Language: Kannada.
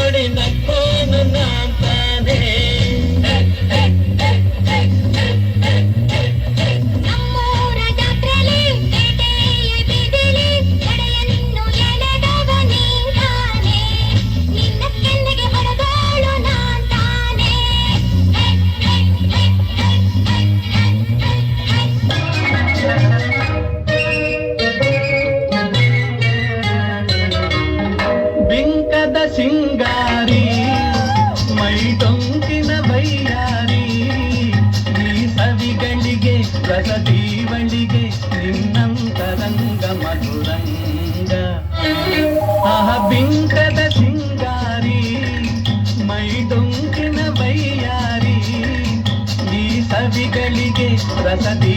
ನೋಡಿ ನಕ್ಕೋನು ನಾಂತಾನೆ. ನಮ್ಮೂರ ಜಾತ್ರೆಲಿ ಪೇಟೆಯ ಬೀದಿಲಿ ಕಡೆಯನ್ನು ಎಳೆದವ ನೀನಾನೆ. ನಿನ್ನ ಕೆನ್ನೆಗೆ ಹೊಡೆದೋಳು ನಾಂತಾನೆ. ಬಿಂಕದ ಸಿಂಗಾರಿ ಮೈ ಡೊಂಕಿನ ಬೈಯಾರಿ, ಈ ಸವಿಗಳಿಗೆ ರಸದೀವಳಿಗೆ ನಿನ್ನಂತರಂಗ ಮಧುರಂಗ. ಆಹ ಬಿಂಕದ ಸಿಂಗಾರಿ ಮೈ ಡೊಂಕಿನ ಬೈಯಾರಿ, ಈ ಸವಿಗಳಿಗೆ ರಸದಿ